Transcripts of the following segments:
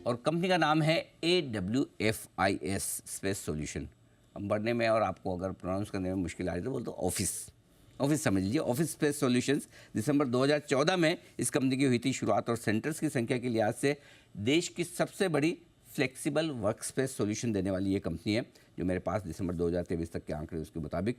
और कंपनी का नाम है AWFIS स्पेस सॉल्यूशन। अब पढ़ने में और आपको अगर प्रोनाउंस करने में मुश्किल आ रही है तो बोल दो ऑफिस समझ लीजिए। ऑफिस स्पेस सॉल्यूशंस दिसंबर 2014 में इस कंपनी की हुई थी शुरुआत, और सेंटर्स की संख्या के लिहाज से देश की सबसे बड़ी फ्लेक्सिबल वर्क स्पेस सॉल्यूशन देने वाली ये कंपनी है, जो मेरे पास दिसंबर 2023 तक के आंकड़े उसके मुताबिक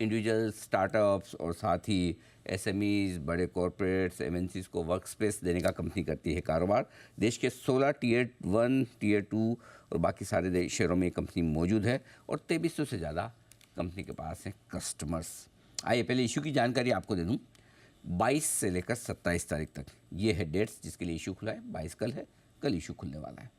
इंडिविजुअल स्टार्टअप्स और साथ ही एसएमईज, बड़े कॉरपोरेट्स, एमएनसीज को वर्क स्पेस देने का कंपनी करती है कारोबार। देश के 16 टियर 1, टियर 2 और बाकी सारे शहरों में ये कंपनी मौजूद है, और 2300 से ज़्यादा कंपनी के पास हैं कस्टमर्स। आइए पहले इशू की जानकारी आपको दे दूं। 22 से लेकर 27 तारीख तक ये है डेट्स जिसके लिए इशू खुला है। 22 कल है, कल इशू खुलने वाला है।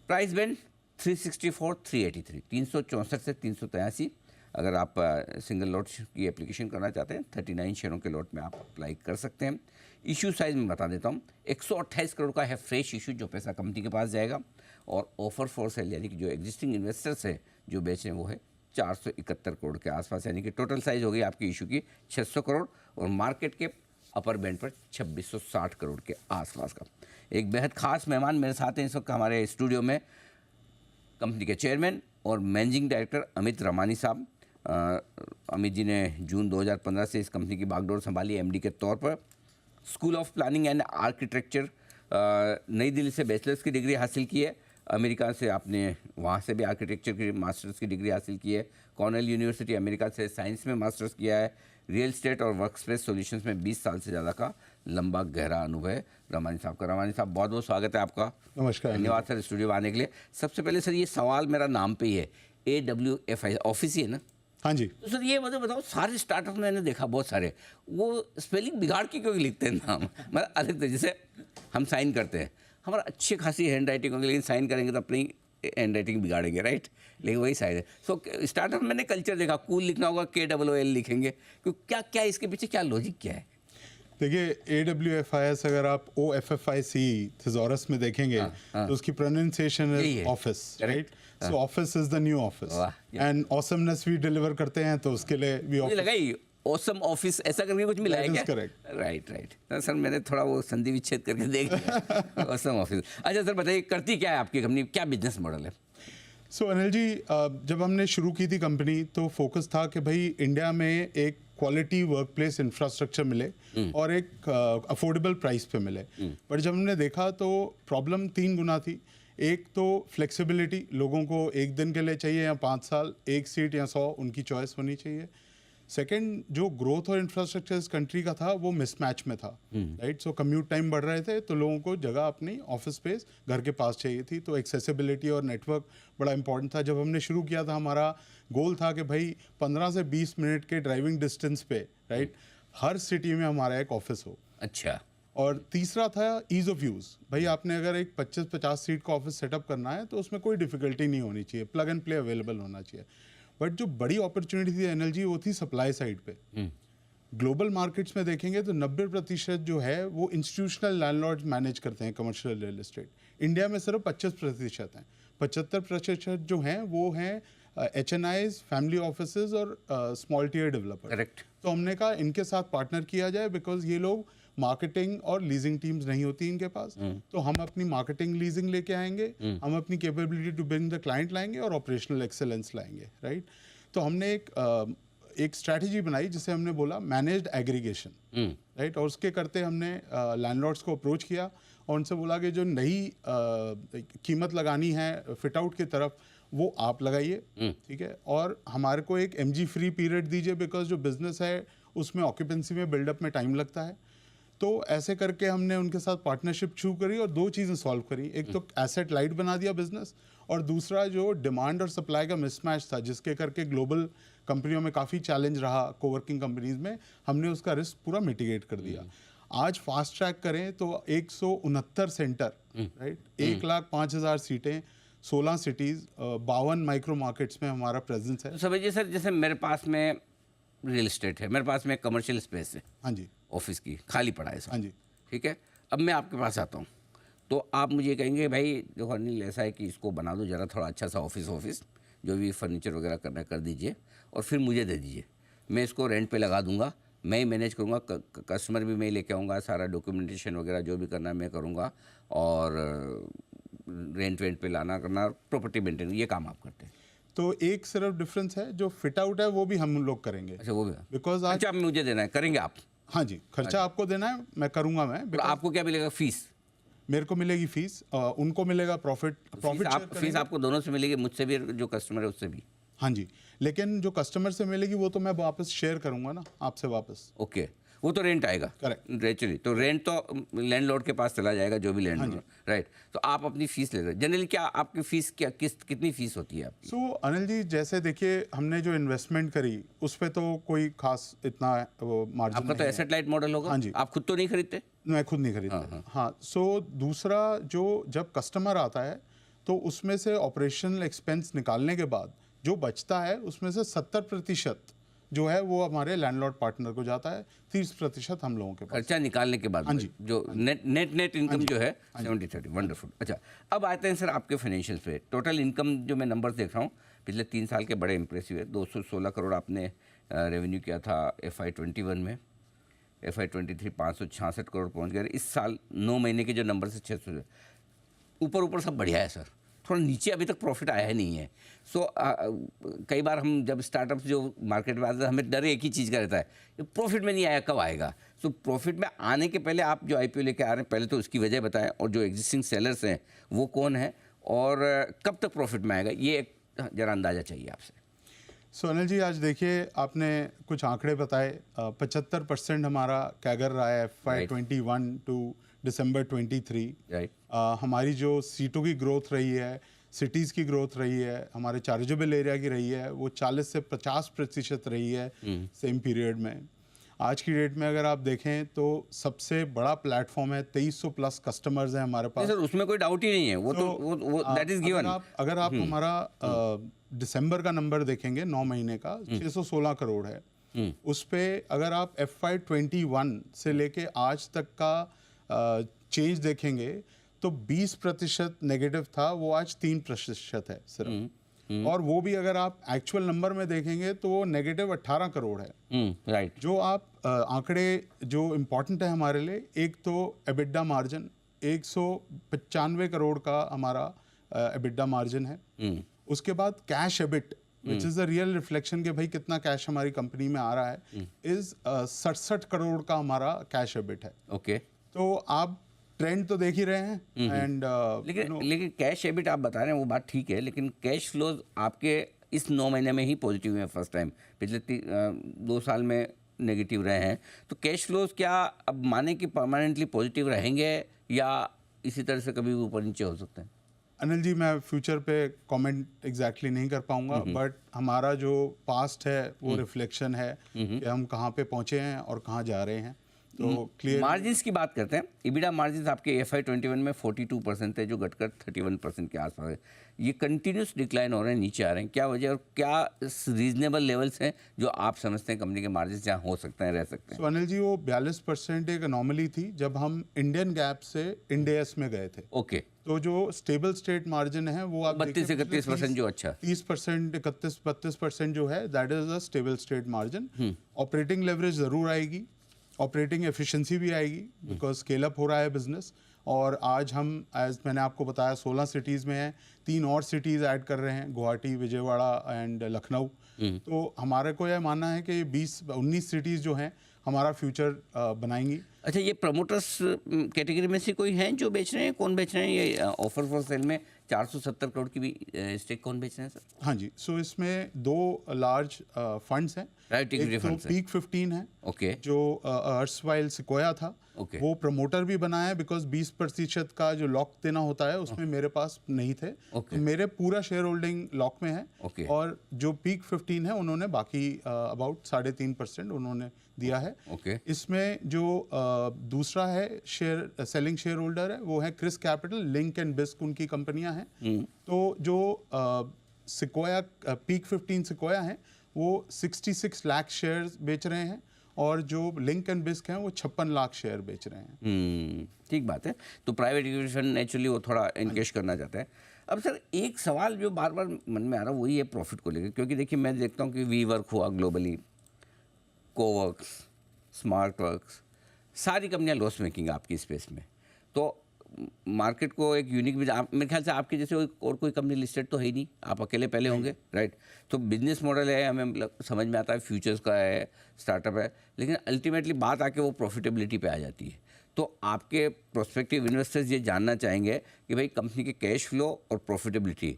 प्राइस बैंड 364, 383, 364 से 383। अगर आप सिंगल लॉट की एप्लीकेशन करना चाहते हैं 39 शेयरों के लॉट में आप अप्लाई कर सकते हैं। इशू साइज में बता देता हूँ, 128 करोड़ का है फ्रेश इशू जो पैसा कंपनी के पास जाएगा, और ऑफर फॉर सेल यानी कि जो एग्जिस्टिंग इन्वेस्टर्स हैं जो बेच रहे हैं वो है 471 करोड़ के आसपास, यानी कि टोटल साइज हो गई आपकी इशू की 600 करोड़, और मार्केट के अपर बैंड पर 2660 करोड़ के आसपास का। एक बेहद खास मेहमान मेरे साथ हैं इस वक्त हमारे स्टूडियो में, कंपनी के चेयरमैन और मैनेजिंग डायरेक्टर अमित रमानी साहब। अमित जी ने जून 2015 से इस कंपनी की बागडोर संभाली एमडी के तौर पर। School of planning and architecture नई दिल्ली से बैचलर्स की डिग्री हासिल की है। अमेरिका से आपने वहाँ से भी आर्किटेक्चर की मास्टर्स की डिग्री हासिल की है। कॉर्नेल यूनिवर्सिटी अमेरिका से साइंस में मास्टर्स किया है। रियल स्टेट और वर्कस्पेस सॉल्यूशंस में 20 साल से ज़्यादा का लंबा गहरा अनुभव है रमानी साहब का। रमानी साहब बहुत बहुत स्वागत है आपका। नमस्कार, धन्यवाद सर स्टूडियो में आने के लिए। सबसे पहले सर ये सवाल मेरा नाम पे ही है, AWFI ऑफिस ही है ना? हाँ जी। तो सर ये मुझे बताओ, सारे स्टार्टअप मैंने देखा बहुत सारे, वो स्पेलिंग बिगाड़ के क्यों लिखते हैं नाम? मतलब अलग तरीके जैसे हम साइन करते हैं, हमारा अच्छी खासी हैंड राइटिंग होगी लेकिन साइन करेंगे तो अपनी हैंड राइटिंग बिगाड़ेंगे, राइट? लेकिन वही साइड है। सो स्टार्टअप में मैंने कल्चर देखा, कूल लिखना होगा KOOL लिखेंगे, क्योंकि क्या क्या इसके पीछे क्या लॉजिक क्या है? देखिए, AWFIS अगर आप OFFIC थिजोरस में देखेंगे तो उसकी pronunciation is office, right? So office is the new office, and awesomeness भी डिलीवर करते हैं तो उसके लिए भी मुझे लगा ही ऑसम ऑफिस ऐसा करके कुछ मिला है क्या? Correct, right. सर मैंने थोड़ा वो संधि विच्छेद करके देख लिया। Awesome office. अच्छा सर बताइए, करती क्या है आपकी कंपनी, क्या बिजनेस मॉडल है? सो अनिल जी, जब हमने शुरू की थी कंपनी तो फोकस था कि भाई इंडिया में एक क्वालिटी वर्क प्लेस इंफ्रास्ट्रक्चर मिले और एक अफोर्डेबल प्राइस पे मिले। पर जब हमने देखा तो प्रॉब्लम 3 गुना थी। एक तो फ्लेक्सिबिलिटी, लोगों को एक दिन के लिए चाहिए या 5 साल, एक सीट या 100, उनकी चॉइस होनी चाहिए। सेकंड, जो ग्रोथ और इंफ्रास्ट्रक्चर इस कंट्री का था वो मिसमैच में था, राइट? सो कम्यूट टाइम बढ़ रहे थे तो लोगों को जगह अपनी ऑफिस स्पेस घर के पास चाहिए थी, तो एक्सेसिबिलिटी और नेटवर्क बड़ा इंपॉर्टेंट था। जब हमने शुरू किया था हमारा गोल था कि भाई 15 से 20 मिनट के ड्राइविंग डिस्टेंस पे, राइट, हर सिटी में हमारा एक ऑफिस हो। अच्छा। और तीसरा था ईज ऑफ यूज़। भाई आपने अगर एक 25-50 सीट का ऑफिस सेटअप करना है तो उसमें कोई डिफिकल्टी नहीं होनी चाहिए, प्लग एंड प्ले अवेलेबल होना चाहिए। बट जो बड़ी अपॉर्चुनिटी थी एनएलजी, वो थी सप्लाई साइड पे। ग्लोबल मार्केट्स में देखेंगे तो 90% जो है वो इंस्टीट्यूशनल लैंडलॉर्ड्स मैनेज करते हैं कमर्शियल रियल एस्टेट। इंडिया में सिर्फ 25% हैं। 75% जो हैं वो हैं HNIs, फैमिली ऑफिसेज और स्मॉल टियर डेवलपर। करेक्ट। तो हमने कहा इनके साथ पार्टनर किया जाए, बिकॉज ये लोग मार्केटिंग और लीजिंग टीम्स नहीं होती इनके पास। तो हम अपनी मार्केटिंग लीजिंग लेके आएंगे, हम अपनी capability to bring the client लाएंगे और ऑपरेशनल एक्सेलेंस लाएंगे, राइट? तो हमने एक स्ट्रैटेजी बनाई जिसे हमने बोला मैनेज्ड एग्रीगेशन, राइट? और उसके करते हमने लैंडलॉर्ड्स को अप्रोच किया और उनसे बोला कि जो नई कीमत लगानी है फिट आउट की तरफ वो आप लगाइए, ठीक है, और हमारे को एक MG फ्री पीरियड दीजिए, बिकॉज जो बिजनेस है उसमें ऑक्यूपेंसी में बिल्डअप में टाइम लगता है। तो ऐसे करके हमने उनके साथ पार्टनरशिप शुरू करी और 2 चीज़ें सॉल्व करी। एक तो एसेट लाइट बना दिया बिजनेस, और दूसरा जो डिमांड और सप्लाई का मिसमैच था जिसके करके ग्लोबल कंपनियों में काफ़ी चैलेंज रहा, कोवर्किंग कंपनीज में, हमने उसका रिस्क पूरा मिटिगेट कर दिया। आज फास्ट ट्रैक करें तो 169 सेंटर, राइट, 1,05,000 सीटें, 16 सिटीज़, 52 माइक्रो मार्केट्स में हमारा प्रेजेंस है। तो समझिए सर, जैसे मेरे पास में रियल एस्टेट है, मेरे पास में कमर्शियल स्पेस है, हाँ जी, ऑफिस की खाली पड़ा है सब, हाँ जी, ठीक है। अब मैं आपके पास आता हूँ तो आप मुझे कहेंगे भाई देखो अनिल, ऐसा है कि इसको बना दो ज़रा थोड़ा अच्छा सा ऑफिस जो भी फर्नीचर वगैरह करना है कर दीजिए और फिर मुझे दे दीजिए, मैं इसको रेंट पे लगा दूंगा, मैं ही मैनेज करूँगा, कस्टमर भी मैं ही लेके आऊँगा, सारा डॉक्यूमेंटेशन वगैरह जो भी करना है मैं करूँगा, और रेंट पे लाना करना, प्रॉपर्टी मेंटेन, ये काम आप करते हैं। तो एक सिर्फ डिफरेंस है, जो फिट आउट है वो भी हम लोग करेंगे, अच्छा, वो भी बिकॉज आज अच्छा, आप मुझे देना है, करेंगे आप? हाँ जी, खर्चा आपको देना है, मैं करूंगा मैं, और because आपको क्या मिलेगा? फीस? मेरे को मिलेगी फीस, उनको मिलेगा प्रॉफिट फीस फीस आपको दोनों से मिलेगी, मुझसे भी, जो कस्टमर है उससे भी? हाँ जी, लेकिन जो कस्टमर से मिलेगी वो तो मैं वापस शेयर करूंगा ना आपसे वापस। ओके, वो तो रेंट आएगा। Correct. नेचुरली तो रेंट तो लैंडलॉर्ड के पास चला जाएगा, जो भी हाँ लैंडलॉर्ड, राइट। तो आप अपनी फीस ले रहे हैं जनरली, क्या आपकी फीस, क्या कितनी फीस होती है आपकी? सो अनिल जी, जैसे देखिए हमने जो इन्वेस्टमेंट करी उस पे तो कोई खास इतना वो मार्जिन आपका तो नहीं है। एसेट लाइट मॉडल होगा। हाँ जी। आप खुद तो नहीं खरीदते? मैं खुद नहीं खरीदता। हाँ, सो दूसरा, जो जब कस्टमर आता है तो उसमें से ऑपरेशनल एक्सपेंस निकालने के बाद जो बचता है उसमें से 70% जो है वो हमारे लैंडलॉर्ड पार्टनर को जाता है, 30% हम लोगों के पास। खर्चा निकालने के बाद हाँ जी। जो नेट इनकम जो है 70-30, वंडरफुल। अच्छा, अब आते हैं सर आपके फाइनेंशियल पे। टोटल इनकम जो मैं नंबर्स देख रहा हूँ पिछले 3 साल के, बड़े इंप्रेसिव है। 216 करोड़ आपने रेवेन्यू किया था FY21 में। FY23 566 करोड़ पहुँच गए। इस साल 9 महीने के जो नंबर से 600, ऊपर सब बढ़िया है सर, थोड़ा नीचे अभी तक प्रॉफिट आया ही नहीं है। सो कई बार हम जब स्टार्टअप्स जो मार्केट में आते हैं, हमें डर एक ही चीज़ का रहता है, प्रॉफिट में नहीं आया, कब आएगा। सो प्रॉफिट में आने के पहले आप जो IPO लेके आ रहे हैं, पहले तो उसकी वजह बताएं, और जो एग्जिस्टिंग सेलर्स हैं वो कौन है, और कब तक प्रॉफिट में आएगा, ये एक ज़रा अंदाज़ा चाहिए आपसे। सो अनिल जी, आज देखिए आपने कुछ आंकड़े बताए, 75% हमारा कैगर रहा है FY21 टू दिसंबर 23। राइट। हमारी जो सीटों की ग्रोथ रही है, सिटीज़ की ग्रोथ रही है, हमारे चार्जेबल एरिया की रही है, वो 40 से 50% रही है सेम पीरियड में। आज की डेट में अगर आप देखें तो सबसे बड़ा प्लेटफॉर्म है, 2300 प्लस कस्टमर्स हैं हमारे पास। सर उसमें कोई डाउट ही नहीं है, वो तो वो दैट इज गिवन। अगर आप हमारा दिसंबर का नंबर देखेंगे 9 महीने का, 616 करोड़ है। उस पे अगर आप FY21 से लेके आज तक का चेंज देखेंगे तो 20% नेगेटिव था, वो आज 3% है सिर्फ। और वो भी अगर आप एक्चुअल नंबर में देखेंगे तो वो नेगेटिव 18 करोड़ है। राइट। जो आप आंकड़े जो इम्पोर्टेंट है हमारे लिए, एक तो एबिडा मार्जिन 195 करोड़ का हमारा एबिडा मार्जिन है। उसके बाद cash EBIT, which is the real reflection कि भाई कितना कैश हमारी कंपनी में आ रहा है, इज 67 करोड़ का हमारा कैश एबिट है। ओके। तो आप ट्रेंड तो देख ही रहे हैं। एंड लेकिन कैश एबिट आप बता रहे हैं, वो बात ठीक है, लेकिन कैश फ्लोज आपके इस 9 महीने में ही पॉजिटिव हैं फर्स्ट टाइम। पिछले 2 साल में नेगेटिव रहे हैं। तो कैश फ्लोज क्या अब माने कि परमानेंटली पॉजिटिव रहेंगे, या इसी तरह से कभी ऊपर नीचे हो सकते हैं? अनिल जी, मैं फ्यूचर पे कमेंट एग्जैक्टली नहीं कर पाऊंगा, बट हमारा जो पास्ट है वो रिफ्लेक्शन है कि हम कहाँ पे पहुँचे हैं और कहाँ जा रहे हैं। तो क्लियर मार्जिन्स की बात करते हैं। EBITDA मार्जिन्स आपके FY21 में 42% है, जो घटकर 31% के आसपास है। ये कंटिन्यूस डिक्लाइन हो रहे हैं, नीचे आ रहे हैं, क्या वजह, और क्या रीजनेबल लेवल्स हैं जो आप समझते हैं कंपनी के मार्जिन्स जहाँ हो सकते हैं, रह सकते हैं? सो अनिल जी, वो 42% एक अनोमली थी जब हम इंडियन गैप से इंड AS में गए थे। ओके। तो जो स्टेबल स्टेट मार्जिन है वो आप 32-31% जो अच्छा 30%, 31-32% जो है, that is a stable state margin. Operating leverage जरूर आएगी, ऑपरेटिंग एफिशिएंसी भी आएगी, बिकॉज स्केल अप हो रहा है बिजनेस। और आज हम, एज मैंने आपको बताया, 16 सिटीज़ में हैं, 3 और सिटीज़ ऐड कर रहे हैं, गुवाहाटी, विजयवाड़ा एंड लखनऊ। तो हमारे को यह मानना है कि 20-19 सिटीज़ जो हैं हमारा फ्यूचर बनाएंगी। अच्छा, ये प्रमोटर्स कैटेगरी में से कोई हैं जो बेच रहे हैं? कौन बेच रहे हैं ये ऑफर फॉर सेल में 470 करोड़ की भी स्टेक कौन बेच रहे हैं सर? हाँ जी, सो इसमें 2 लार्ज फंड्स हैं। प्राइवेट इक्विटी एक तो फंड्स हैं। पीक 15 है, ओके। जो अर्सवाइल सिकोया था, ओके। वो प्रमोटर भी बनाया है, बिकॉज 20% का जो लॉक देना होता है उसमें मेरे पास नहीं थे। ओके। तो मेरे पूरा शेयर होल्डिंग लॉक में है। ओके। और जो पीक 15 है उन्होंने बाकी अबाउट 3.5% उन्होंने दिया है। ओके। इसमें जो दूसरा है शेयर सेलिंग शेयर होल्डर है, वो है क्रिस कैपिटल, लिंक एंड बिस्क उनकी कंपनियां हैं। तो जो सिकोया पीक 15 सिकोया है वो 66 लाख शेयर्स बेच रहे हैं, और जो लिंक एंड बिस्क हैं वो 56 लाख शेयर बेच रहे हैं। ठीक बात है। तो प्राइवेट इक्विटी फंड नेचुरली वो थोड़ा इनकेश करना चाहता है। अब सर एक सवाल जो बार बार मन में आ रहा है वही है प्रॉफिट को लेकर, क्योंकि देखिए मैं देखता हूँ कि वी वर्क हुआ ग्लोबली, कोवर्क्स, स्मार्ट वर्क्स, सारी कंपनियां लॉस मेकिंग आपकी स्पेस में। तो मार्केट को एक यूनिक मेरे ख्याल से आपके जैसे और कोई कंपनी लिस्टेड तो है ही नहीं, आप अकेले पहले होंगे, राइट? तो बिजनेस मॉडल है, हमें मतलब समझ में आता है, फ्यूचर्स का है, स्टार्टअप है, लेकिन अल्टीमेटली बात आके वो प्रॉफिटेबिलिटी पे आ जाती है। तो आपके प्रोस्पेक्टिव इन्वेस्टर्स ये जानना चाहेंगे कि भाई कंपनी के कैश फ्लो और प्रॉफिटेबिलिटी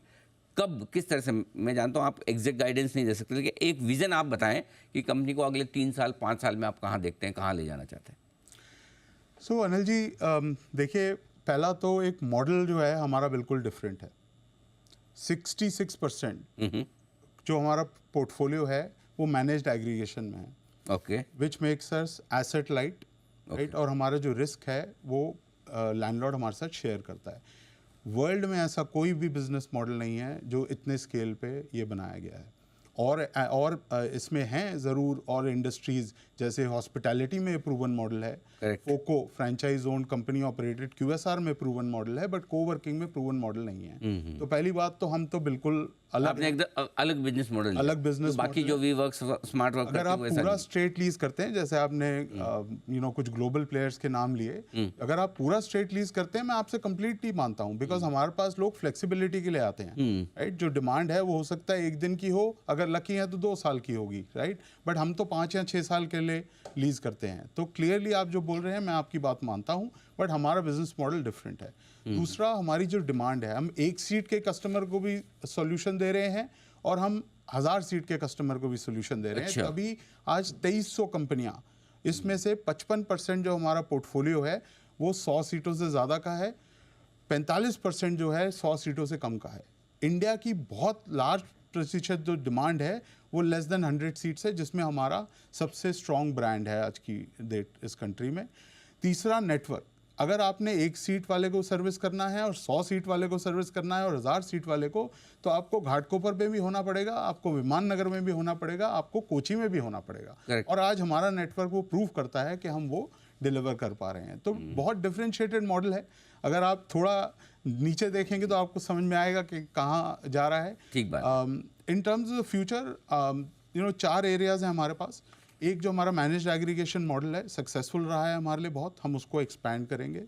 कब किस तरह से, मैं जानता हूँ आप एग्जैक्ट गाइडेंस नहीं दे सकते, लेकिन एक विजन आप बताएं कि कंपनी को अगले 3 साल 5 साल में आप कहाँ देखते हैं, कहाँ ले जाना चाहते हैं। सो अनिल जी, देखिए, पहला तो एक मॉडल जो है हमारा बिल्कुल डिफरेंट है। 66% जो हमारा पोर्टफोलियो है वो मैनेज्ड एग्रीगेशन में है, okay, which makes us asset light, right? और हमारा जो रिस्क है वो लैंडलॉर्ड हमारे साथ शेयर करता है। वर्ल्ड में ऐसा कोई भी बिजनेस मॉडल नहीं है जो इतने स्केल पे ये बनाया गया है। और इसमें हैं ज़रूर और इंडस्ट्रीज़, जैसे हॉस्पिटैलिटी में प्रूवन मॉडल है, Correct. FOCO franchise owned company operated QSR में प्रूवन मॉडल है, बट कोवर्किंग में प्रूवन मॉडल नहीं है। तो पहली बात तो हम तो बिल्कुल अलग, आपने एकदम अलग बिजनेस मॉडल, अलग business बाकी model जो वी वर्क स्मार्ट वर्क अगर आप पूरा स्ट्रेट लीज करते हैं, जैसे आपने कुछ ग्लोबल प्लेयर्स के नाम लिए, अगर आप पूरा स्ट्रेट लीज करते हैं, मैं आपसे कंप्लीटली मानता हूं, बिकॉज हमारे पास लोग फ्लेक्सिबिलिटी के लिए आते हैं, राइट? जो डिमांड है वो हो सकता है 1 दिन की हो, अगर लकी है तो 2 साल की होगी, राइट? बट हम तो 5 या 6 साल के लिए लीज करते हैं। तो क्लियरली आप जो बोल रहे हैं मैं आपकी बात मानता हूं, बट हमारा बिजनेस मॉडल डिफरेंट है। दूसरा, हमारी जो डिमांड है, हम 1 सीट के कस्टमर को भी सोल्यूशन दे रहे हैं और हम 1000 सीट के कस्टमर को भी सोल्यूशन दे रहे हैं। अच्छा। तभी आज 2300 कंपनियां, इसमें से 55% जो हमारा पोर्टफोलियो है वो 100 सीटों से ज़्यादा का है, 45% जो है 100 सीटों से कम का है। इंडिया की बहुत लार्ज प्रतिशत जो डिमांड है वो लेस देन 100 सीट्स है, जिसमें हमारा सबसे स्ट्रॉन्ग ब्रांड है आज की डेट इस कंट्री में। तीसरा, नेटवर्क। अगर आपने 1 सीट वाले को सर्विस करना है और 100 सीट वाले को सर्विस करना है और 1000 सीट वाले को, तो आपको घाटकोपर पे भी होना पड़ेगा, आपको विमान नगर में भी होना पड़ेगा, आपको कोची में भी होना पड़ेगा। Correct. और आज हमारा नेटवर्क वो प्रूव करता है कि हम वो डिलीवर कर पा रहे हैं। तो बहुत डिफरेंशिएटेड मॉडल है। अगर आप थोड़ा नीचे देखेंगे तो आपको समझ में आएगा कि कहाँ जा रहा है। ठीक बात। इन टर्म्स ऑफ फ्यूचर, 4 एरियाज हैं हमारे पास। एक जो हमारा मैनेज्ड एग्रीगेशन मॉडल है, सक्सेसफुल रहा है हमारे लिए बहुत, हम उसको एक्सपैंड करेंगे।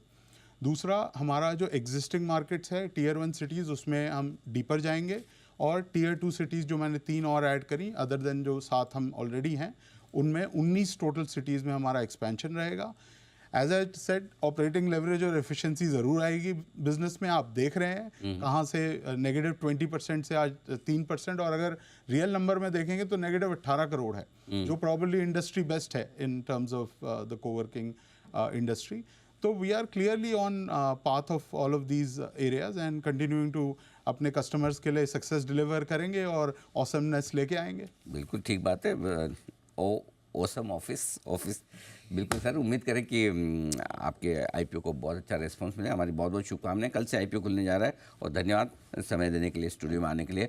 दूसरा, हमारा जो एग्जिस्टिंग मार्केट्स है, टियर 1 सिटीज़, उसमें हम डीपर जाएंगे। और टियर 2 सिटीज़ जो मैंने 3 और ऐड करी, अदर देन जो 7 हम ऑलरेडी हैं, उनमें 19 टोटल सिटीज़ में हमारा एक्सपेंशन रहेगा। As I said, operating leverage और एफिशिएंसी ज़रूर आएगी बिजनेस में। आप देख रहे हैं कहाँ से नेगेटिव 20% से आज 3%, और अगर रियल नंबर में देखेंगे तो नेगेटिव 18 करोड़ है, जो प्रॉबली इंडस्ट्री बेस्ट है in terms of the coworking industry. तो we are clearly on path of all of these areas and continuing to अपने कस्टमर्स के लिए सक्सेस डिलीवर करेंगे और ऑसमनेस लेके आएंगे। बिल्कुल ठीक बात है। ऑसम ऑफिस बिल्कुल सर, उम्मीद करें कि आपके IPO को बहुत अच्छा रिस्पांस मिले। हमारी बहुत बहुत शुभकामनाएं। कल से IPO खुलने जा रहा है, और धन्यवाद समय देने के लिए, स्टूडियो में आने के लिए।